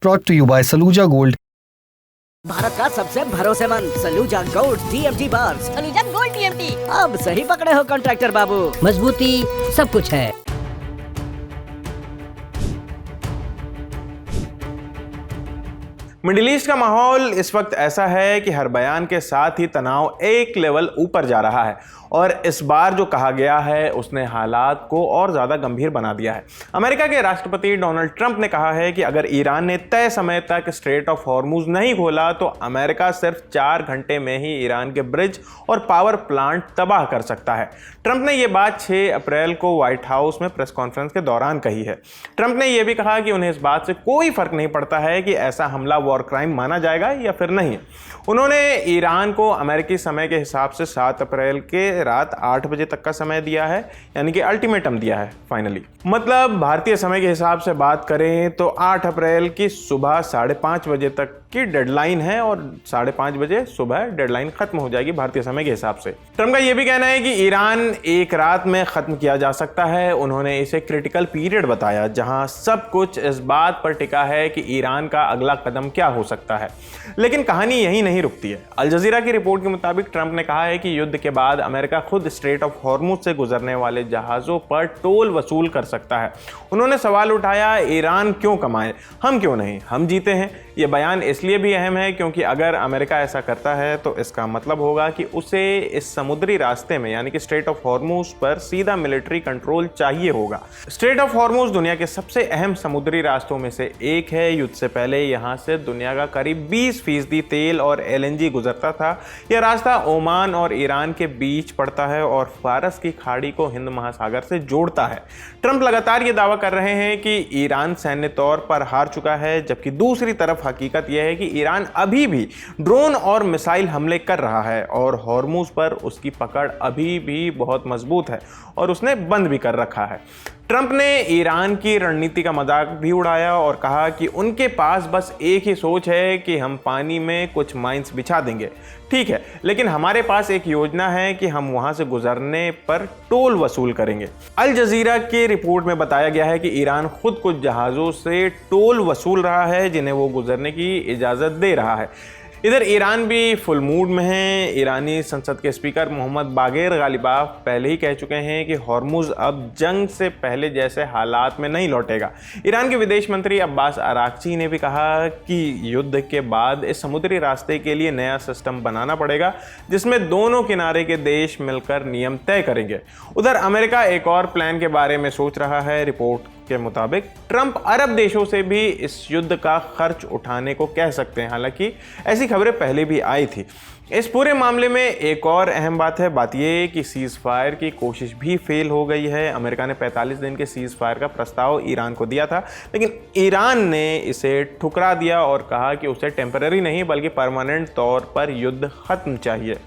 brought to you by Saluja Gold. Bharat का सबसे भरोसेमंद Saluja gold TMT bar. Saluja gold TMT। अब सही पकड़े हो कॉन्ट्रैक्टर बाबू, मजबूती सब कुछ है। मिडिल ईस्ट का माहौल इस वक्त ऐसा है कि हर बयान के साथ ही तनाव एक लेवल ऊपर जा रहा है और इस बार जो कहा गया है उसने हालात को और ज़्यादा गंभीर बना दिया है। अमेरिका के राष्ट्रपति डोनाल्ड ट्रंप ने कहा है कि अगर ईरान ने तय समय तक स्ट्रेट ऑफ हॉर्मुज नहीं खोला तो अमेरिका सिर्फ 4 घंटे में ही ईरान के ब्रिज और पावर प्लांट तबाह कर सकता है। ट्रंप ने यह बात 6 अप्रैल को व्हाइट हाउस में प्रेस कॉन्फ्रेंस के दौरान कही है। ट्रंप ने यह भी कहा कि उन्हें इस बात से कोई फर्क नहीं पड़ता है कि ऐसा हमला वॉर क्राइम माना जाएगा या फिर नहीं। उन्होंने ईरान को अमेरिकी समय के हिसाब से 7 अप्रैल के रात 8 बजे तक का समय दिया है, यानी कि अल्टीमेटम दिया है फाइनली। मतलब भारतीय समय के हिसाब से बात करें तो 8 अप्रैल की सुबह 5:30 बजे तक की डेडलाइन है और 5:30 बजे सुबह डेडलाइन खत्म हो जाएगी भारतीय समय के हिसाब से। ट्रंप का यह भी कहना है कि ईरान एक रात में खत्म किया जा सकता है। उन्होंने इसे क्रिटिकल पीरियड बताया जहां सब कुछ इस बात पर टिका है कि ईरान का अगला कदम क्या हो सकता है। लेकिन कहानी यही नहीं रुकती है। अल जजीरा की रिपोर्ट के मुताबिक ट्रंप ने कहा है कि युद्ध के बाद अमेरिका खुद स्ट्रेट ऑफ हॉर्मुज से गुजरने वाले जहाजों पर टोल वसूल कर सकता है। उन्होंने सवाल उठाया, ईरान क्यों कमाए, हम क्यों नहीं, हम जीते हैं। यह बयान इसलिए भी अहम है क्योंकि अगर अमेरिका ऐसा करता है तो इसका मतलब होगा कि उसे इस समुद्री रास्ते में यानी कि स्ट्रेट ऑफ हॉर्मुज पर सीधा मिलिट्री कंट्रोल चाहिए होगा। स्ट्रेट ऑफ हॉर्मुज दुनिया के सबसे अहम समुद्री रास्तों में से एक है। युद्ध से पहले यहां से दुनिया का करीब 20% तेल और LNG गुजरता था। यह रास्ता ओमान और ईरान के बीच पड़ता है और फारस की खाड़ी को हिंद महासागर से जोड़ता है। ट्रंप लगातार यह दावा कर रहे हैं कि ईरान सैन्य तौर पर हार चुका है, जबकि दूसरी तरफ हकीकत यह है कि ईरान अभी भी ड्रोन और मिसाइल हमले कर रहा है और हॉर्मुज पर उसकी पकड़ अभी भी बहुत मजबूत है और उसने बंद भी कर रखा है। ट्रंप ने ईरान की रणनीति का मजाक भी उड़ाया और कहा कि उनके पास बस एक ही सोच है कि हम पानी में कुछ माइंस बिछा देंगे, ठीक है, लेकिन हमारे पास एक योजना है कि हम वहां से गुजरने पर टोल वसूल करेंगे। अल जजीरा की रिपोर्ट में बताया गया है कि ईरान खुद कुछ जहाजों से टोल वसूल रहा है जिन्हें वो गुजरने की इजाजत दे रहा है। इधर ईरान भी फुल मूड में है। ईरानी संसद के स्पीकर मोहम्मद बागेर गालिबाफ पहले ही कह चुके हैं कि हॉर्मुज अब जंग से पहले जैसे हालात में नहीं लौटेगा। ईरान के विदेश मंत्री अब्बास अराक्ची ने भी कहा कि युद्ध के बाद इस समुद्री रास्ते के लिए नया सिस्टम बनाना पड़ेगा जिसमें दोनों किनारे के देश मिलकर नियम तय करेंगे। उधर अमेरिका एक और प्लान के बारे में सोच रहा है। रिपोर्ट के मुताबिक ट्रंप अरब देशों से भी इस युद्ध का खर्च उठाने को कह सकते हैं। हालांकि ऐसी खबरें पहले भी आई थी। इस पूरे मामले में एक और अहम बात है, बात यह कि सीज फायर की कोशिश भी फेल हो गई है। अमेरिका ने 45 दिन के सीज फायर का प्रस्ताव ईरान को दिया था, लेकिन ईरान ने इसे ठुकरा दिया और कहा कि उसे टेम्पररी नहीं बल्कि परमानेंट तौर पर युद्ध खत्म चाहिए।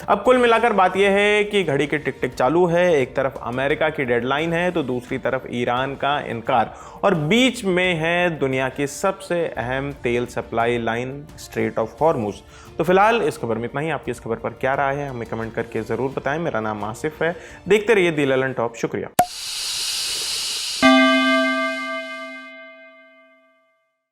अब कुल मिलाकर बात यह है कि घड़ी की टिक टिक चालू है। एक तरफ अमेरिका की डेडलाइन है तो दूसरी तरफ ईरान का इनकार और बीच में है दुनिया की सबसे अहम तेल supply line straight of Hormuz. तो फिलहाल इस खबर में इतना ही। आपकी इस खबर पर क्या राय है हमें कमेंट करके ज़रूर बताएं। मेरा नाम आसिफ है। देखते रहिए दी ललन टॉप। शुक्रिया।